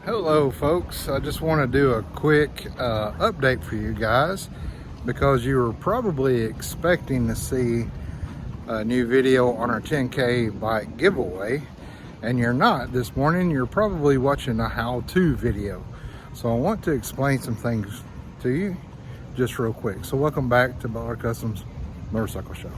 Hello folks, I just want to do a quick update for you guys because you were probably expecting to see a new video on our 10K bike giveaway, and you're not this morning. You're probably watching a how-to video. So I want to explain some things to you just real quick. So welcome back to Butler Customs Motorcycle Shop.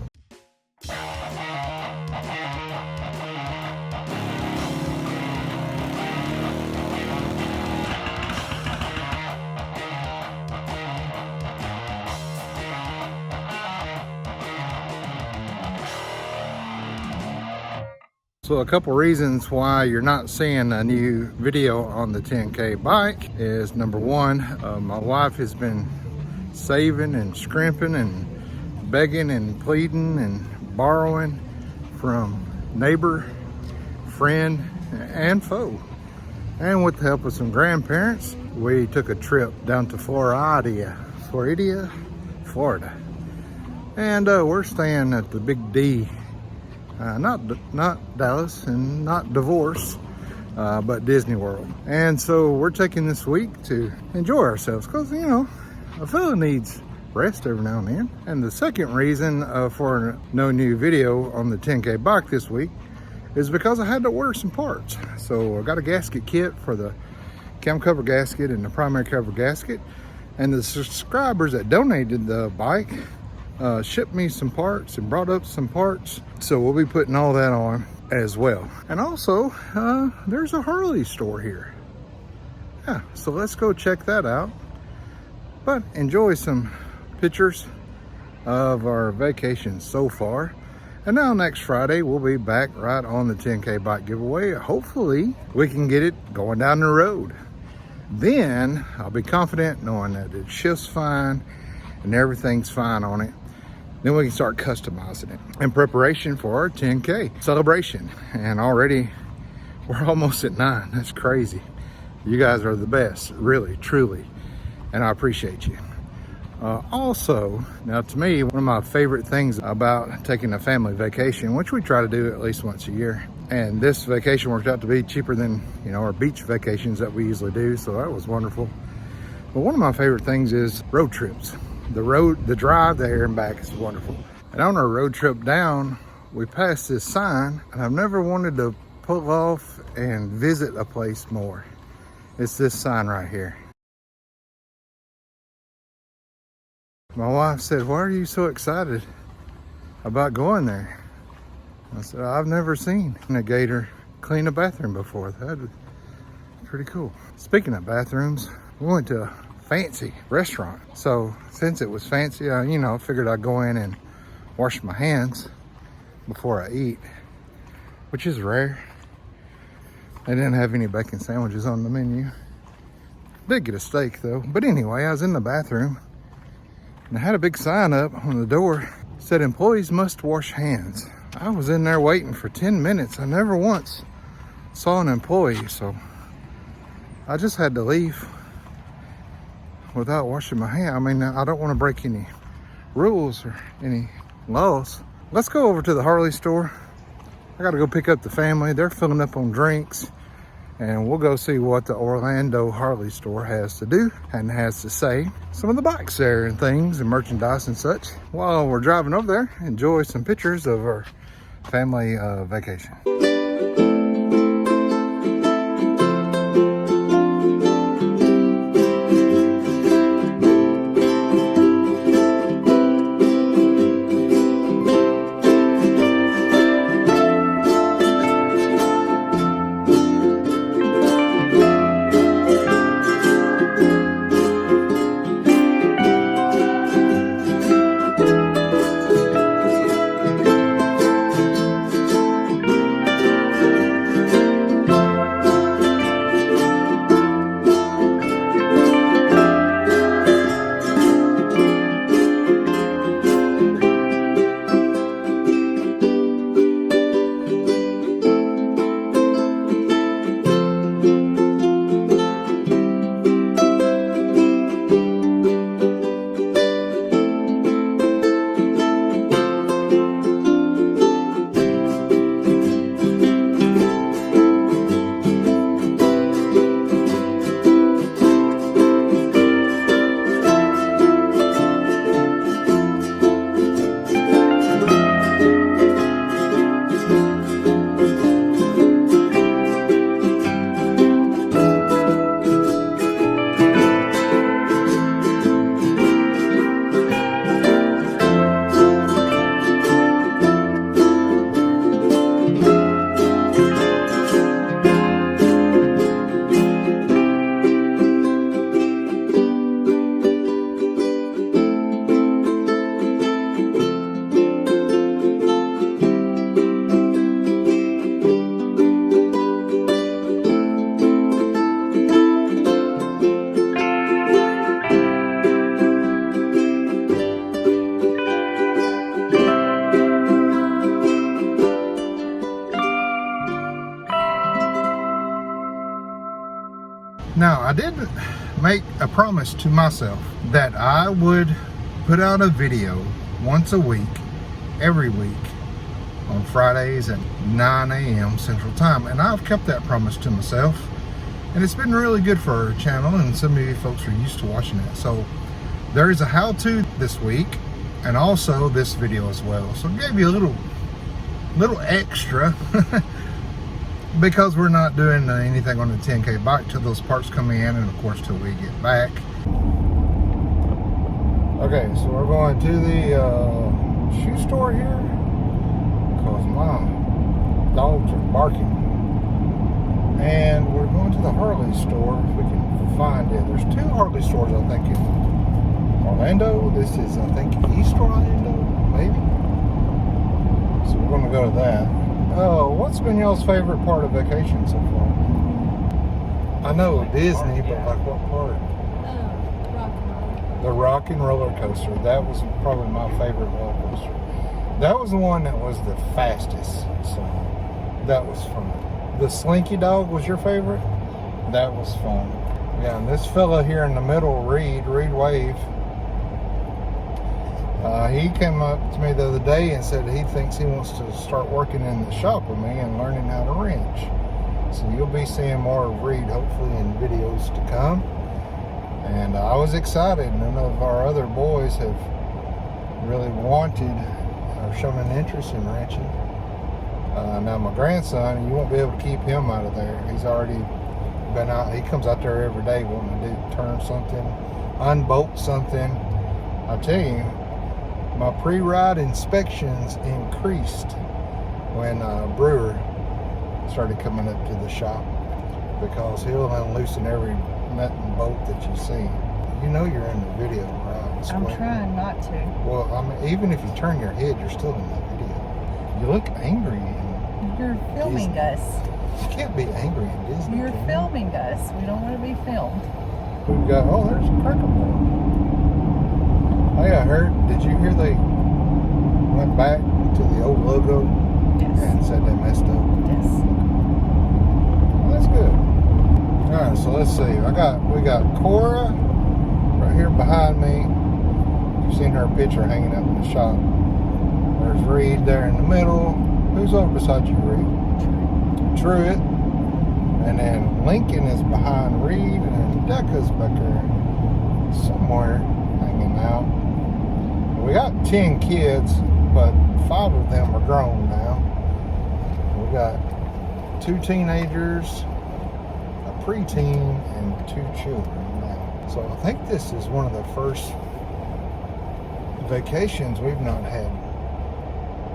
So a couple reasons why you're not seeing a new video on the 10K bike is number one, my wife has been saving and scrimping and begging and pleading and borrowing from neighbor, friend, and foe. And with the help of some grandparents, we took a trip down to Florida. And we're staying at the Big D. Not Dallas and not Divorce, but Disney World. And so we're taking this week to enjoy ourselves because, you know, a fella needs rest every now and then. And the second reason for no new video on the 10K bike this week is because I had to order some parts. So I got a gasket kit for the cam cover gasket and the primary cover gasket. And the subscribers that donated the bike shipped me some parts and brought up some parts, so we'll be putting all that on as well. And also there's a Harley store here, so let's go check that out. But enjoy some pictures of our vacation so far. And now next Friday we'll be back right on the 10K bike giveaway. Hopefully we can get it going down the road. Then I'll be confident knowing that it shifts fine and everything's fine on it. Then we can start customizing it in preparation for our 10K celebration. And already we're almost at 9. That's crazy. You guys are the best, really, truly. And I appreciate you. Also, now to me, one of my favorite things about taking a family vacation, which we try to do at least once a year. And this vacation worked out to be cheaper than, you know, our beach vacations that we usually do. So that was wonderful. But one of my favorite things is road trips. The drive there and back is wonderful. And on our road trip down, we passed this sign, and I've never wanted to pull off and visit a place more. It's this sign right here. My wife said, "Why are you so excited about going there?" I said, "I've never seen a gator clean a bathroom before. That'd be pretty cool." Speaking of bathrooms, we went to a fancy restaurant. So since it was fancy, I figured I'd go in and wash my hands before I eat, which is rare. They didn't have any bacon sandwiches on the menu. Did get a steak though. But anyway, I was in the bathroom and I had a big sign up on the door, said employees must wash hands. I was in there waiting for 10 minutes. I never once saw an employee, so I just had to leave without washing my hand. I mean, I don't want to break any rules or any laws. Let's go over to the Harley store. I got to go pick up the family. They're filling up on drinks, and we'll go see what the Orlando Harley store has to do and has to say. Some of the bikes there and things and merchandise and such. While we're driving over there, enjoy some pictures of our family vacation. Now, I did make a promise to myself that I would put out a video once a week, every week, on Fridays at 9 a.m. Central Time. And I've kept that promise to myself. And it's been really good for our channel, and some of you folks are used to watching it. So there is a how-to this week, and also this video as well. So I gave you a little extra because we're not doing anything on the 10K bike till those parts come in, and of course till we get back. Okay, so we're going to the shoe store here because my dogs are barking. And we're going to the Harley store if we can find it. There's 2 Harley stores, I think, in Orlando. This is, I think, East Orlando, maybe. So we're going to go to that. Oh, what's been y'all's favorite part of vacation so far? I know Disney, but like what part? The Rock and Roller Coaster. That was probably my favorite roller coaster. That was the one that was the fastest. So that was fun. The Slinky Dog was your favorite? That was fun. Yeah, and this fella here in the middle, Reed Wave, he came up to me the other day and said he thinks he wants to start working in the shop with me and learning how to wrench. So you'll be seeing more of Reed hopefully in videos to come. And I was excited. None of our other boys have really wanted or shown an interest in wrenching. Now my grandson, you won't be able to keep him out of there. He's already been out. He comes out there every day wanting to turn something, unbolt something. I tell you, my pre-ride inspections increased when Brewer started coming up to the shop, because he'll unloosen every nut and bolt that you see. You know you're in the video, right? I'm trying not to. Well, I mean, even if you turn your head, you're still in the video. You look angry. You're filming Disney. us. You can't be angry in Disney. You're filming us. We don't want to be filmed. We've got, oh, there's a Cracker Barrel. Hey, I heard, did you hear they went back to the old logo? Yes. And said they messed up? Yes. Well, that's good. All right, so let's see. We got Cora right here behind me. You've seen her picture hanging up in the shop. There's Reed there in the middle. Who's over beside you, Reed? Truett. And then Lincoln is behind Reed, and Decca's back there somewhere hanging out. We got 10 kids, but 5 of them are grown now. We got 2 teenagers, a preteen, and 2 children now. So I think this is one of the first vacations we've not had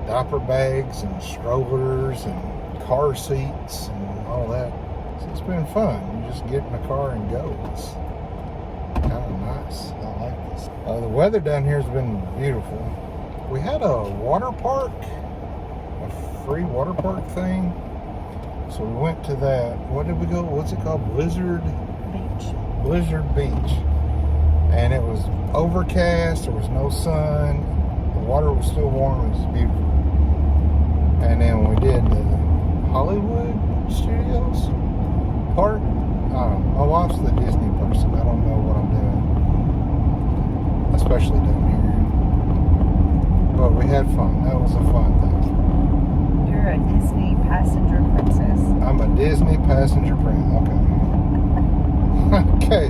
diaper bags and strollers and car seats and all that. So it's been fun. You just get in the car and go. It's kind of nice. I like this. The weather down here has been beautiful. We had a water park, a free water park thing. So we went to that. What did we go? What's it called? Blizzard Beach. And it was overcast. There was no sun. The water was still warm. It was beautiful. And then we did the Hollywood Studios park. My wife's the Disney person. I don't know what I'm doing, especially down here. But we had fun. That was a fun thing. You're a Disney passenger princess. I'm a Disney passenger princess. Okay. Okay.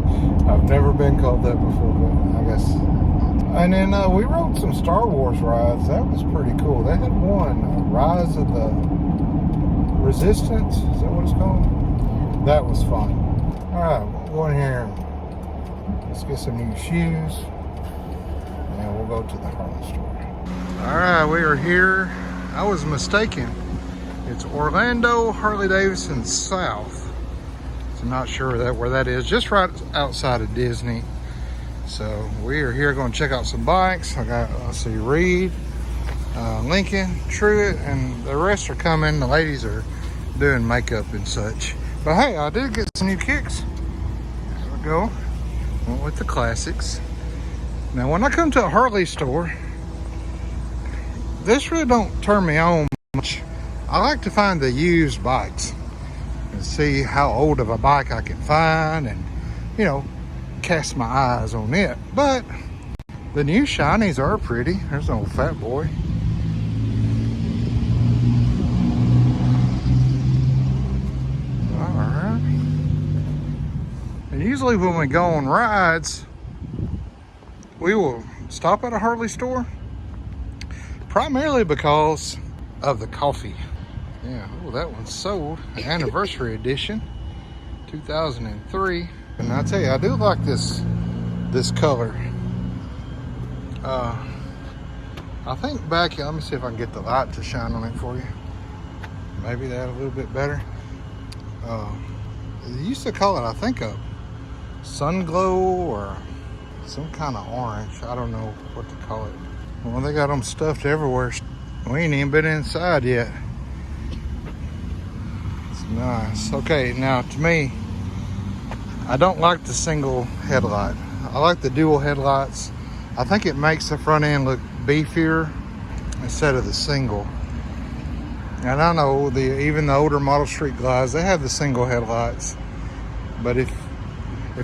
I've never been called that before, but I guess. And then we rode some Star Wars rides. That was pretty cool. They had one, Rise of the Resistance. Is that what it's called? That was fun. All right, we'll go in here and let's get some new shoes. And we'll go to the Harley store. All right, we are here. I was mistaken. It's Orlando Harley Davidson South. So I'm not sure where that is. Just right outside of Disney. So we are here going to check out some bikes. I see Reed, Lincoln, Truett, and the rest are coming. The ladies are doing makeup and such. But hey, I did get some new kicks. There we go. Went with the classics. Now when I come to a Harley store, this really don't turn me on much. I like to find the used bikes. see how old of a bike I can find and, you know, cast my eyes on it. But the new shinies are pretty. There's an old fat boy. All right. And usually when we go on rides, we will stop at a Harley store, primarily because of the coffee. Yeah, oh, that one's sold. Anniversary edition, 2003. And I tell you, I do like this color. I think back here, let me see if I can get the light to shine on it for you. Maybe that a little bit better. They used to call it, I think, a sun glow or some kind of orange. I don't know what to call it. Well, they got them stuffed everywhere. We ain't even been inside yet. It's nice. Okay, now to me, I don't like the single headlight. I like the dual headlights. I think it makes the front end look beefier instead of the single. And I know even the older Model Street Glides, they have the single headlights. But if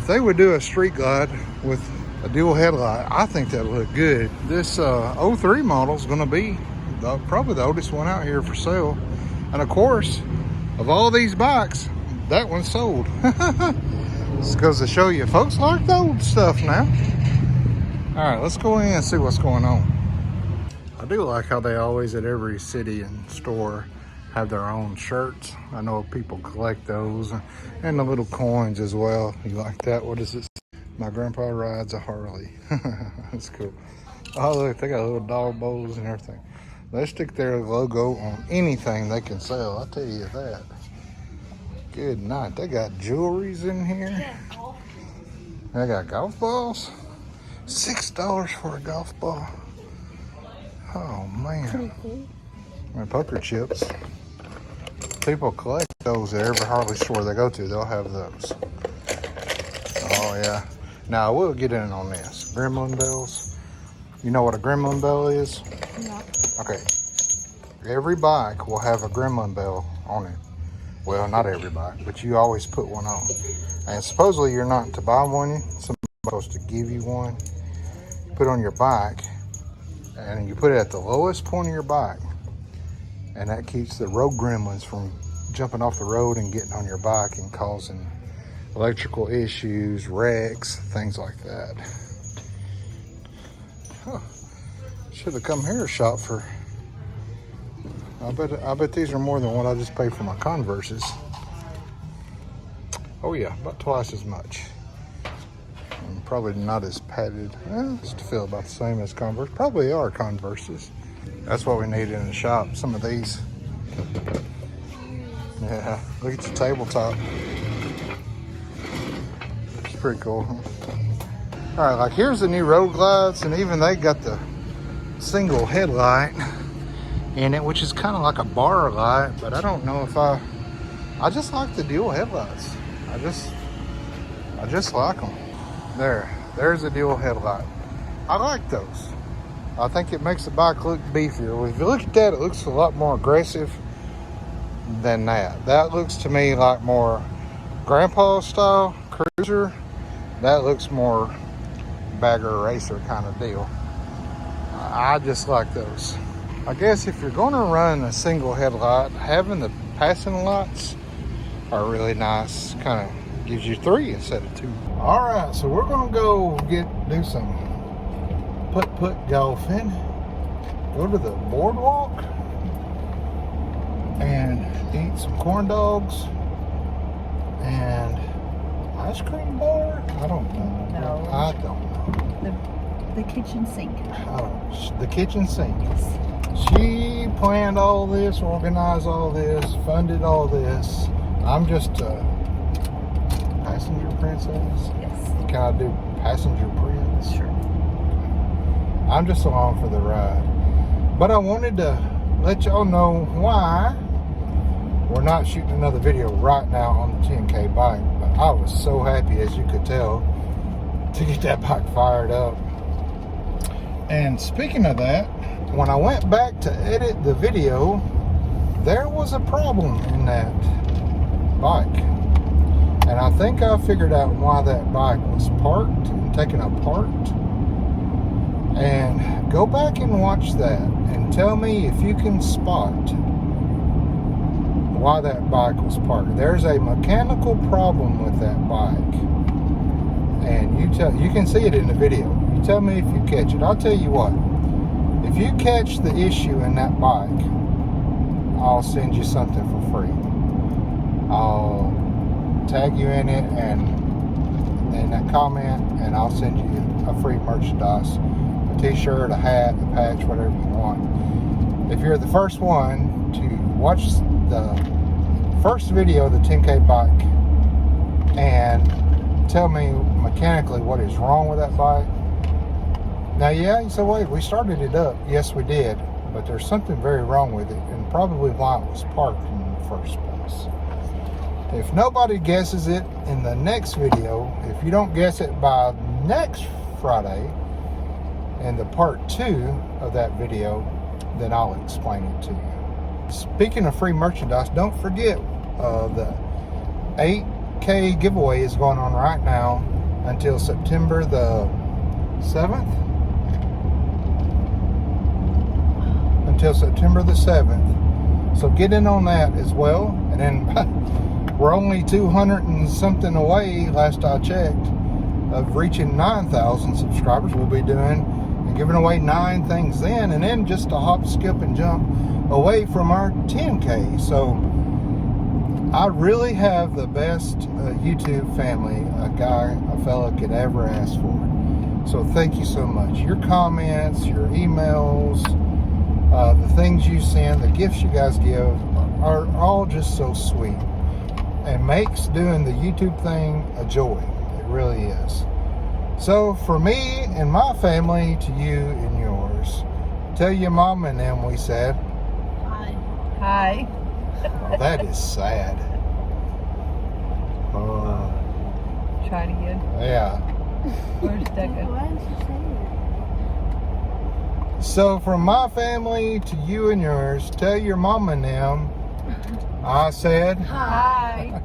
they would do a Street Glide with a dual headlight, I think that would look good. This 03 model is going to be probably the oldest one out here for sale. And of course, of all these bikes, that one's sold. This goes to show you, folks like the old stuff now. All right, let's go in and see what's going on. I do like how they always at every city and store have their own shirts. I know people collect those and the little coins as well. You like that? What is it? My grandpa rides a Harley. That's cool. Oh, look, they got little dog bowls and everything. They stick their logo on anything they can sell, I'll tell you that. Good night. They got jewelries in here. They got golf balls. $6 for a golf ball. Oh, man. And poker chips. People collect those at every Harley store they go to. They'll have those. Oh, yeah. Now, I will get in on this. Gremlin bells. You know what a gremlin bell is? No. Okay. Every bike will have a gremlin bell on it. Well, not every bike, but you always put one on. And supposedly you're not to buy one. Somebody's supposed to give you one. You put it on your bike, and you put it at the lowest point of your bike. And that keeps the road gremlins from jumping off the road and getting on your bike and causing electrical issues, wrecks, things like that. Huh. Should have come here shop for. I bet these are more than what I just paid for my Converses. Oh yeah, about twice as much. And probably not as padded. Just feel about the same as Converse. Probably are Converses. That's what we need in the shop. Some of these. Yeah, look at the tabletop. It's pretty cool, huh? All right, like here's the new Road Glides, and even they got the single headlight in it, which is kind of like a bar light, but I don't know if I just like the dual headlights. I just like them. There's a dual headlight. I like those. I think it makes the bike look beefier. If you look at that, it looks a lot more aggressive than that. That looks to me like more grandpa style cruiser. That looks more bagger racer kind of deal. I just like those. I guess if you're going to run a single headlight, having the passing lights are really nice. Kind of gives you 3 instead of 2. All right, so we're going to go do some putt golfing. Go to the boardwalk and eat some corn dogs and ice cream bar. I don't know. No. I don't know. The kitchen sink. Oh, the kitchen sink. She planned all this, organized all this, funded all this. I'm just a passenger princess. Yes. Can I do passenger prince? Sure. I'm just along for the ride. But I wanted to let y'all know why we're not shooting another video right now on the 10K bike. But I was so happy, as you could tell, to get that bike fired up. And speaking of that, when I went back to edit the video, there was a problem in that bike. And I think I figured out why that bike was parked and taken apart. And go back and watch that and tell me if you can spot why that bike was parked. There's a mechanical problem with that bike. And you can see it in the video. You tell me if you catch it. I'll tell you what. If you catch the issue in that bike, I'll send you something for free. I'll tag you in it and in that comment, and I'll send you a free merchandise, a t-shirt, a hat, a patch, whatever you want. If you're the first one to watch the first video of the 10K bike and tell me mechanically what is wrong with that bike. Now, yeah, you say, wait, we started it up. Yes, we did, but there's something very wrong with it, and probably why it was parked in the first place. If nobody guesses it in the next video, if you don't guess it by next Friday in the part 2 of that video, then I'll explain it to you. Speaking of free merchandise, don't forget the 8K giveaway is going on right now until September the 7th. Until September the 7th. So get in on that as well. And then we're only 200 and something away, last I checked, of reaching 9,000 subscribers. We'll be doing and giving away 9 things then, and then just a hop, skip, and jump away from our 10K. So I really have the best YouTube family a fella could ever ask for. So thank you so much. Your comments, your emails, the things you send, the gifts you guys give are all just so sweet, and makes doing the YouTube thing a joy. It really is. So for me and my family, to you and yours, tell your mom and them we said Hi. Hi. Oh, that is sad. Try it again. Yeah. Where's Decca? Why did you say that? So from my family to you and yours, tell your mom and them I said Hi.